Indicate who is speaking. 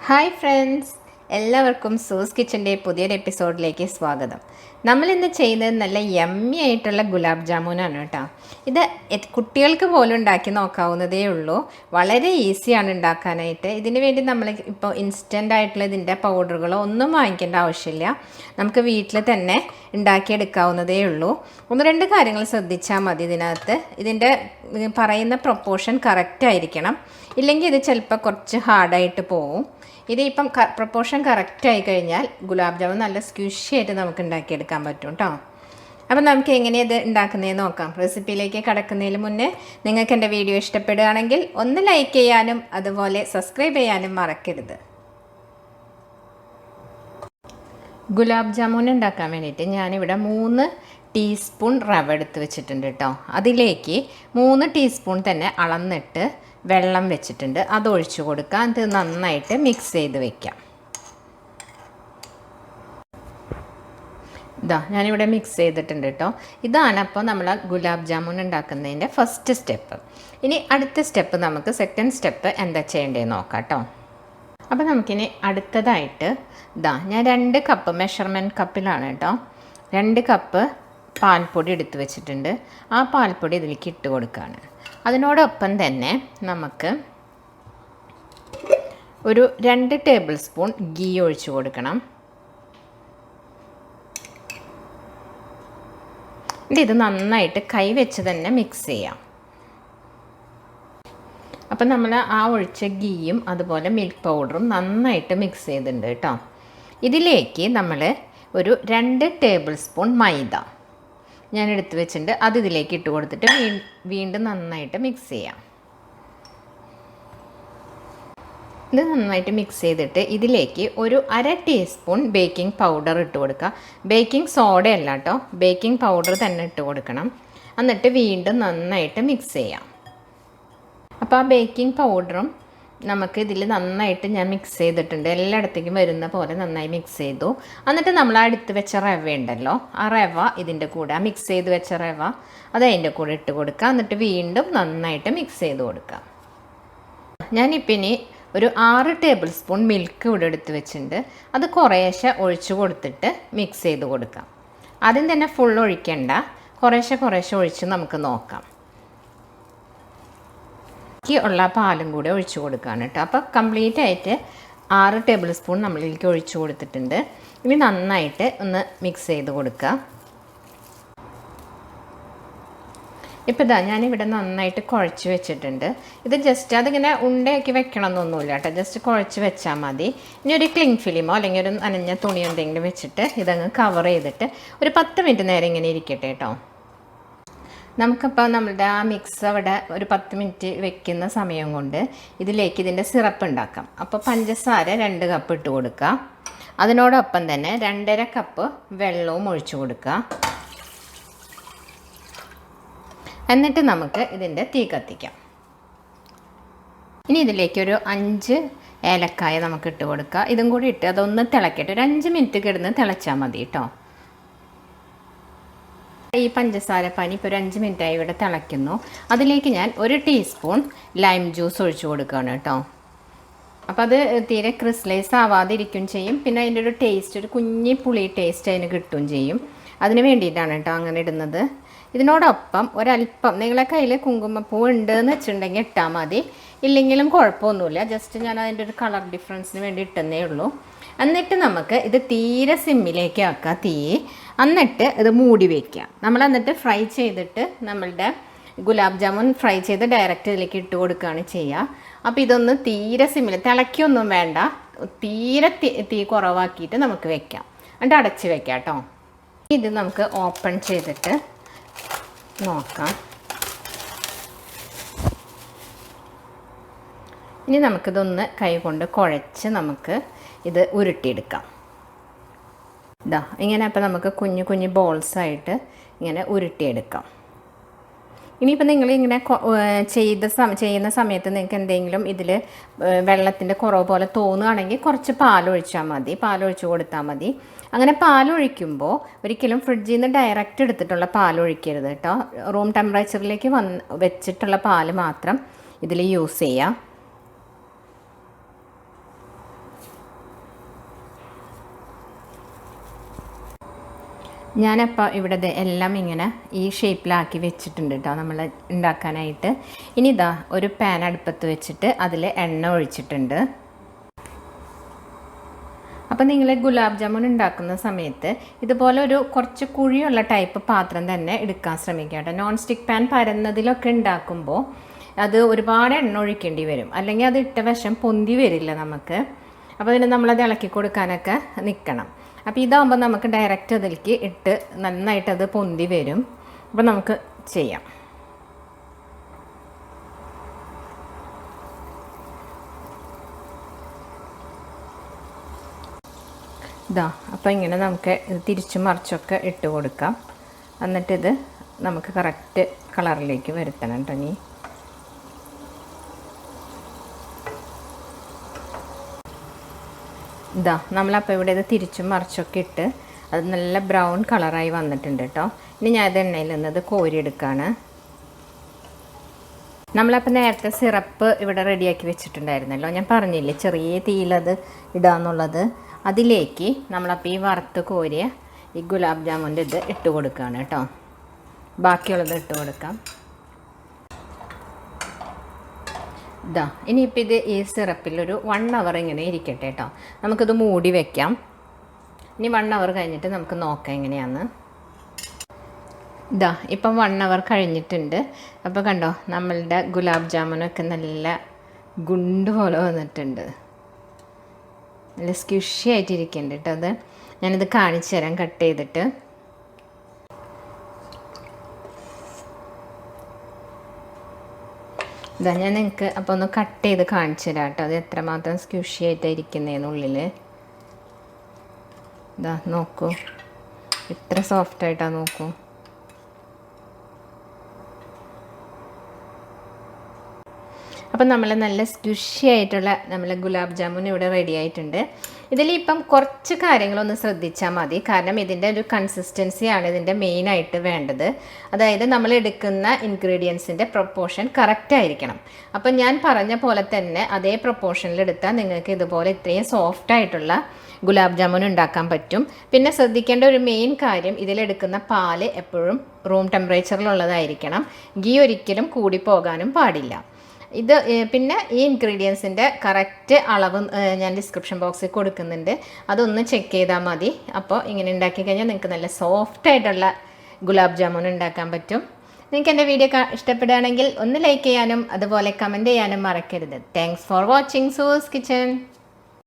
Speaker 1: Hi friends, എല്ലാവർക്കും സൂസ് കിച്ചൻ്റെ പുതിയൊരു എപ്പിസോഡിലേക്ക് സ്വാഗതം. നമ്മളിന്ന് ചെയ്യുന്നത് നല്ല യമ്മി ആയിട്ടുള്ള ഗുലാബ് ജാമുനാണ് കേട്ടോ. ഇത് കുട്ടികൾക്ക് പോലും ഉണ്ടാക്കി നോക്കാവുന്നതേ ഉള്ളൂ. വളരെ ഈസിയാണ് ഉണ്ടാക്കാനായിട്ട്. ഇതിന് വേണ്ടി നമ്മൾ ഇപ്പോൾ ഇൻസ്റ്റൻ്റ് ആയിട്ടുള്ള ഇതിൻ്റെ പൗഡറുകളോ ഒന്നും വാങ്ങിക്കേണ്ട ആവശ്യമില്ല. നമുക്ക് വീട്ടിൽ തന്നെ ഉണ്ടാക്കിയെടുക്കാവുന്നതേ ഉള്ളൂ. ഒന്ന് രണ്ട് കാര്യങ്ങൾ ശ്രദ്ധിച്ചാൽ മതി. ഇതിൻ്റെ പറയുന്ന പ്രൊപ്പോർഷൻ കറക്റ്റ് ആയിരിക്കണം. ഇല്ലെങ്കിൽ ഇത് ചിലപ്പോൾ കുറച്ച് ഹാർഡായിട്ട് പോവും. ഇതിപ്പം പ്രൊപ്പോർഷൻ കറക്റ്റ് ആയി കഴിഞ്ഞാൽ ഗുലാബ് ജാമുൻ നല്ല സ്ക്വിഷി ആയിട്ട് നമുക്ക് ഉണ്ടാക്കിയെടുക്കാൻ പറ്റും കേട്ടോ. അപ്പം നമുക്ക് എങ്ങനെയത് ഉണ്ടാക്കുന്നതെന്ന് നോക്കാം. റെസിപ്പിയിലേക്ക് കടക്കുന്നതിന് മുന്നേ നിങ്ങൾക്ക് എൻ്റെ വീഡിയോ ഇഷ്ടപ്പെടുകയാണെങ്കിൽ ഒന്ന് ലൈക്ക് ചെയ്യാനും അതുപോലെ സബ്സ്ക്രൈബ് ചെയ്യാനും മറക്കരുത്. ഗുലാബ് ജാമുൻ ഉണ്ടാക്കാൻ വേണ്ടിയിട്ട് ഞാനിവിടെ 3 ടീസ്പൂൺ റവ എടുത്ത് വെച്ചിട്ടുണ്ട് കേട്ടോ. അതിലേക്ക് 3 ടീസ്പൂൺ തന്നെ അളന്നിട്ട് വെള്ളം വെച്ചിട്ടുണ്ട്. അത് ഒഴിച്ചു കൊടുക്കാം. അത് നന്നായിട്ട് മിക്സ് ചെയ്ത് വെക്കാം. ഞാനിവിടെ മിക്സ് ചെയ്തിട്ടുണ്ട് കേട്ടോ. ഇതാണ് അപ്പോൾ നമ്മൾ ഗുലാബ് ജാമുൻ ഉണ്ടാക്കുന്നതിൻ്റെ ഫസ്റ്റ് സ്റ്റെപ്പ്. ഇനി അടുത്ത സ്റ്റെപ്പ് നമുക്ക് സെക്കൻഡ് സ്റ്റെപ്പ് എന്താ ചെയ്യേണ്ടതെന്ന് നോക്കാം കേട്ടോ. അപ്പോൾ നമുക്കിനി അടുത്തതായിട്ട് ഞാൻ 2 കപ്പ് മെഷർമെൻറ്റ് കപ്പിലാണ് കേട്ടോ 2 കപ്പ് പാൽപ്പൊടി എടുത്ത് വെച്ചിട്ടുണ്ട്. ആ പാൽപ്പൊടി ഇതിലേക്ക് ഇട്ട് കൊടുക്കുകയാണ്. അതിനോടൊപ്പം തന്നെ നമുക്ക് ഒരു 2 ടേബിൾ സ്പൂൺ ഗീ ഒഴിച്ച് കൊടുക്കണം. ഇത് നന്നായിട്ട് കൈ വെച്ച് തന്നെ മിക്സ് ചെയ്യാം. അപ്പം നമ്മൾ ആ ഒഴിച്ച ഗീയും അതുപോലെ മിൽക്ക് പൗഡറും നന്നായിട്ട് മിക്സ് ചെയ്തിട്ടുണ്ട് കേട്ടോ. ഇതിലേക്ക് നമ്മൾ ഒരു 2 ടേബിൾ സ്പൂൺ മൈദ ഞാൻ എടുത്ത് വെച്ചിട്ടുണ്ട്. അത് ഇതിലേക്ക് ഇട്ട് കൊടുത്തിട്ട് വീണ്ടും നന്നായിട്ട് മിക്സ് ചെയ്യാം. ഇത് നന്നായിട്ട് മിക്സ് ചെയ്തിട്ട് ഇതിലേക്ക് ഒരു 1/2 ടീസ്പൂൺ ബേക്കിംഗ് പൗഡർ ഇട്ട് കൊടുക്കുക. ബേക്കിംഗ് സോഡയല്ല കേട്ടോ, ബേക്കിംഗ് പൗഡർ തന്നെ ഇട്ട് കൊടുക്കണം. എന്നിട്ട് വീണ്ടും നന്നായിട്ട് മിക്സ് ചെയ്യാം. അപ്പോൾ ആ ബേക്കിംഗ് പൗഡറും നമുക്ക് ഇതിൽ നന്നായിട്ട് ഞാൻ മിക്സ് ചെയ്തിട്ടുണ്ട്. എല്ലായിടത്തേക്കും വരുന്ന പോലെ നന്നായി മിക്സ് ചെയ്തു. എന്നിട്ട് നമ്മൾ എടുത്ത് വെച്ച റവ ഉണ്ടല്ലോ, ആ റവ ഇതിൻ്റെ കൂടെ മിക്സ് ചെയ്ത് വെച്ച റവ അത് അതിൻ്റെ കൂടെ ഇട്ട് കൊടുക്കുക. എന്നിട്ട് വീണ്ടും നന്നായിട്ട് മിക്സ് ചെയ്ത് കൊടുക്കുക. ഞാനിപ്പോൾ ഇനി ഒരു 6 ടേബിൾ സ്പൂൺ മിൽക്ക് ഇവിടെ എടുത്ത് വെച്ചിട്ടുണ്ട്. അത് കുറേശ്ശെ ഒഴിച്ചു കൊടുത്തിട്ട് മിക്സ് ചെയ്ത് കൊടുക്കാം. ആദ്യം തന്നെ ഫുൾ ഒഴിക്കേണ്ട, കുറേശ്ശെ ഒഴിച്ച് നമുക്ക് നോക്കാം. ഉള്ള പാലും കൂടെ ഒഴിച്ചു കൊടുക്കുകയാണ് കേട്ടോ. അപ്പോൾ കംപ്ലീറ്റ് ആയിട്ട് 6 ടേബിൾ സ്പൂൺ നമ്മളിലേക്ക് ഒഴിച്ചു കൊടുത്തിട്ടുണ്ട്. ഇനി നന്നായിട്ട് ഒന്ന് മിക്സ് ചെയ്ത് കൊടുക്കുക. ഇപ്പോൾ ഞാനിവിടെ നന്നായിട്ട് കുഴച്ച് വെച്ചിട്ടുണ്ട്. ഇത് ജസ്റ്റ് അതിങ്ങനെ ഉണ്ടയാക്കി വെക്കണമെന്നൊന്നുമില്ല കേട്ടോ, ജസ്റ്റ് കുഴച്ച് വെച്ചാൽ മതി. ഇനി ഒരു ക്ലിങ് ഫിലിമോ അല്ലെങ്കിൽ ഒരു നനഞ്ഞ തുണിയോ എന്തെങ്കിലും വെച്ചിട്ട് ഇതങ്ങ് കവർ ചെയ്തിട്ട് ഒരു 10 മിനിറ്റ് നേരം ഇങ്ങനെ ഇരിക്കട്ടെ കേട്ടോ. നമുക്കപ്പോൾ നമ്മളുടെ ആ മിക്സ് അവിടെ ഒരു 10 മിനിറ്റ് വെക്കുന്ന സമയം കൊണ്ട് ഇതിലേക്ക് ഇതിൻ്റെ സിറപ്പ് ഉണ്ടാക്കാം. അപ്പോൾ പഞ്ചസാര 2 കപ്പ് ഇട്ട് കൊടുക്കുക. അതിനോടൊപ്പം തന്നെ 2.5 കപ്പ് വെള്ളവും ഒഴിച്ചു കൊടുക്കുക. എന്നിട്ട് നമുക്ക് ഇതിൻ്റെ തീ കത്തിക്കാം. ഇനി ഇതിലേക്കൊരു 5 ഏലക്കായ നമുക്ക് ഇട്ട് കൊടുക്കുക. ഇതും കൂടി ഇട്ട് അതൊന്ന് തിളക്കട്ടെ. ഒരു 5 മിനിറ്റ് കിടന്ന് തിളച്ചാൽ മതി കേട്ടോ. ഈ പഞ്ചസാര പാനി ഇപ്പോൾ ഒരു 5 മിനിറ്റായി ഇവിടെ തിളയ്ക്കുന്നു. അതിലേക്ക് ഞാൻ 1 ടീസ്പൂൺ ലൈം ജ്യൂസ് ഒഴിച്ചു കൊടുക്കുകയാണ് കേട്ടോ. അപ്പോൾ അത് തീരെ ക്രിസ്റ്റലൈസ് ആവാതിരിക്കും ചെയ്യും. പിന്നെ അതിൻ്റെ ഒരു ടേസ്റ്റ്, ഒരു കുഞ്ഞി പുളി ടേസ്റ്റ് അതിന് കിട്ടുകയും ചെയ്യും. അതിന് വേണ്ടിയിട്ടാണ് കേട്ടോ അങ്ങനെ ഇടുന്നത്. ഇതിനോടൊപ്പം ഒരല്പം നിങ്ങളെ കയ്യിൽ കുങ്കുമപ്പൂ ഉണ്ടെന്ന് വെച്ചിട്ടുണ്ടെങ്കിൽ ഇട്ടാൽ മതി, ഇല്ലെങ്കിലും കുഴപ്പമൊന്നുമില്ല. ജസ്റ്റ് ഞാൻ അതിൻ്റെ ഒരു കളർ ഡിഫറൻസിന് വേണ്ടി ഇട്ടെന്നേ ഉള്ളൂ. എന്നിട്ട് നമുക്ക് ഇത് തീരെ സിമ്മിലേക്ക് ആക്കുക തീ. എന്നിട്ട് ഇത് മൂടി വയ്ക്കുക. നമ്മൾ എന്നിട്ട് ഫ്രൈ ചെയ്തിട്ട് നമ്മളുടെ ഗുലാബ് ജാമുൻ ഫ്രൈ ചെയ്ത് ഡയറക്റ്റ് ഇതിലേക്ക് ഇട്ട് കൊടുക്കുകയാണ് ചെയ്യുക. അപ്പോൾ ഇതൊന്ന് തീരെ സിമ്മിൽ, തിളയ്ക്കൊന്നും വേണ്ട, തീരെ തീ കുറവാക്കിയിട്ട് നമുക്ക് വെക്കാം. എന്നിട്ട് അടച്ച് വെക്കാം കേട്ടോ. ഇത് നമുക്ക് ഓപ്പൺ ചെയ്തിട്ട് നോക്കാം. ഇനി നമുക്കിതൊന്ന് കൈ കൊണ്ട് കുഴച്ച് നമുക്ക് ഇത് ഉരുട്ടിയെടുക്കാം. ഇങ്ങനെ അപ്പോൾ നമുക്ക് കുഞ്ഞു കുഞ്ഞു ബോൾസായിട്ട് ഇങ്ങനെ ഉരുട്ടിയെടുക്കാം. ഇനിയിപ്പോൾ നിങ്ങളിങ്ങനെ ചെയ്യുന്ന സമയത്ത് നിങ്ങൾക്ക് എന്തെങ്കിലും ഇതിൽ വെള്ളത്തിൻ്റെ കുറവ് പോലെ തോന്നുകയാണെങ്കിൽ കുറച്ച് പാലൊഴിച്ചാൽ മതി, പാലൊഴിച്ച് കൊടുത്താൽ മതി. അങ്ങനെ പാലൊഴിക്കുമ്പോൾ ഒരിക്കലും ഫ്രിഡ്ജിൽ നിന്ന് ഡയറക്റ്റ് എടുത്തിട്ടുള്ള പാലൊഴിക്കരുത് കേട്ടോ. റൂം ടെമ്പറേച്ചറിലേക്ക് വെച്ചിട്ടുള്ള പാൽ മാത്രം ഇതിൽ യൂസ് ചെയ്യാം. ഞാനപ്പോൾ ഇവിടെ എല്ലാം ഇങ്ങനെ ഈ ഷേപ്പിലാക്കി വെച്ചിട്ടുണ്ട് കേട്ടോ നമ്മൾ ഉണ്ടാക്കാനായിട്ട്. ഇനി ഇതാ ഒരു പാൻ അടുപ്പത്ത് വെച്ചിട്ട് അതിൽ എണ്ണ ഒഴിച്ചിട്ടുണ്ട്. അപ്പോൾ നിങ്ങൾ ഗുലാബ് ജാമുൻ ഉണ്ടാക്കുന്ന സമയത്ത് ഇതുപോലെ ഒരു കുറച്ച് കുഴിയുള്ള ടൈപ്പ് പാത്രം തന്നെ എടുക്കാൻ ശ്രമിക്കുക കേട്ടോ. നോൺ സ്റ്റിക്ക് പാൻ പരന്നതിലൊക്കെ ഉണ്ടാക്കുമ്പോൾ അത് ഒരുപാട് എണ്ണ ഒഴിക്കേണ്ടി വരും, അല്ലെങ്കിൽ അത് ഇട്ട വശം പൊന്തി വരില്ല നമുക്ക്. അപ്പോൾ അതിന് നമ്മളത് ഇളക്കി കൊടുക്കാനൊക്കെ നിൽക്കണം. അപ്പോൾ ഇതാകുമ്പോൾ നമുക്ക് ഡയറക്റ്റ് അതിലേക്ക് ഇട്ട് നന്നായിട്ടത് പൊന്തി വരും. അപ്പോൾ നമുക്ക് ചെയ്യാം. ഇതാ അപ്പോൾ ഇങ്ങനെ നമുക്ക് ഇത് തിരിച്ചും മറിച്ചൊക്കെ ഇട്ട് കൊടുക്കാം. എന്നിട്ടിത് നമുക്ക് കറക്റ്റ് കളറിലേക്ക് വരുത്തണം കേട്ടോ. ഇനി ഇതാ നമ്മളപ്പോൾ ഇവിടെ ഇത് തിരിച്ചും മറിച്ചൊക്കെ ഇട്ട് അത് നല്ല ബ്രൗൺ കളറായി വന്നിട്ടുണ്ട് കേട്ടോ. ഇനി ഞാൻ ഇത് എണ്ണയിൽ നിന്നത് കോരിയെടുക്കുകയാണ്. നമ്മളപ്പോൾ നേരത്തെ സിറപ്പ് ഇവിടെ റെഡിയാക്കി വെച്ചിട്ടുണ്ടായിരുന്നല്ലോ, ഞാൻ പറഞ്ഞില്ലേ ചെറിയ തീയിലത് ഇടാന്നുള്ളത്. അതിലേക്ക് നമ്മളപ്പോൾ ഈ വറുത്ത് കോരിയ ഈ ഗുലാബ് ജാമുൻ്റെ ഇത് ഇട്ട് കൊടുക്കുകയാണ് കേട്ടോ. ബാക്കിയുള്ളത് ഇട്ട് കൊടുക്കാം. ഇതാ ഇനിയിപ്പോൾ ഇത് ഈ സിറപ്പിലൊരു 1 അവർ ഇങ്ങനെ ഇരിക്കട്ടെ കേട്ടോ. നമുക്കിത് മൂടി വയ്ക്കാം. ഇനി 1 അവർ കഴിഞ്ഞിട്ട് നമുക്ക് നോക്കാം എങ്ങനെയാണെന്ന്. ഇതാ ഇപ്പം 1 അവർ കഴിഞ്ഞിട്ടുണ്ട്. അപ്പോൾ കണ്ടോ നമ്മളുടെ ഗുലാബ് ജാമുനൊക്കെ നല്ല ഗുണ്ട് പോലെ വന്നിട്ടുണ്ട്. നല്ല സ്ക്വിഷി ആയിട്ടിരിക്കുന്നുണ്ട് കേട്ടോ. അത് ഞാനിത് കാണിച്ചു തരാം കട്ട് ചെയ്തിട്ട്. ഇതാ ഞാൻ നിങ്ങൾക്ക് അപ്പോൾ ഒന്ന് കട്ട് ചെയ്ത് കാണിച്ചു തരാം കേട്ടോ. അത് എത്രമാത്രം സ്ക്വിഷി ആയിട്ടാണ് ഇരിക്കുന്നതിനുള്ളിൽ. ഇതാ നോക്കൂ, എത്ര സോഫ്റ്റായിട്ടാണ് നോക്കൂ. അപ്പം നമ്മൾ നല്ല സ്ക്വിഷി ആയിട്ടുള്ള നമ്മൾ ഗുലാബ് ജാമുൻ ഇവിടെ റെഡി ആയിട്ടുണ്ട്. ഇതിലിപ്പം കുറച്ച് കാര്യങ്ങളൊന്ന് ശ്രദ്ധിച്ചാൽ മതി. കാരണം ഇതിൻ്റെ ഒരു കൺസിസ്റ്റൻസിയാണ് ഇതിൻ്റെ മെയിനായിട്ട് വേണ്ടത്. അതായത് നമ്മൾ എടുക്കുന്ന ഇൻഗ്രീഡിയൻസിൻ്റെ പ്രൊപ്പോർഷൻ കറക്റ്റ് ആയിരിക്കണം. അപ്പം ഞാൻ പറഞ്ഞ പോലെ തന്നെ അതേ പ്രൊപ്പോർഷനിലെടുത്താൽ നിങ്ങൾക്ക് ഇതുപോലെ ഇത്രയും സോഫ്റ്റായിട്ടുള്ള ഗുലാബ് ജാമുൻ ഉണ്ടാക്കാൻ പറ്റും. പിന്നെ ശ്രദ്ധിക്കേണ്ട ഒരു മെയിൻ കാര്യം, ഇതിലെടുക്കുന്ന പാല് എപ്പോഴും റൂം ടെമ്പറേച്ചറിലുള്ളതായിരിക്കണം. ഗീ ഒരിക്കലും കൂടി പോകാനും പാടില്ല. ഇത് പിന്നെ ഈ ഇൻഗ്രീഡിയൻസിൻ്റെ കറക്റ്റ് അളവ് ഞാൻ ഡിസ്ക്രിപ്ഷൻ ബോക്സിൽ കൊടുക്കുന്നുണ്ട്, അതൊന്ന് ചെക്ക് ചെയ്താൽ മതി. അപ്പോൾ ഇങ്ങനെ ഉണ്ടാക്കി കഴിഞ്ഞാൽ നിങ്ങൾക്ക് നല്ല സോഫ്റ്റായിട്ടുള്ള ഗുലാബ് ജാമുൻ ഉണ്ടാക്കാൻ പറ്റും. നിങ്ങൾക്ക് എൻ്റെ വീഡിയോ ഇഷ്ടപ്പെടുകയാണെങ്കിൽ ഒന്ന് ലൈക്ക് ചെയ്യാനും അതുപോലെ കമൻറ്റ് ചെയ്യാനും മറക്കരുത്. Thanks for watching Sue's kitchen.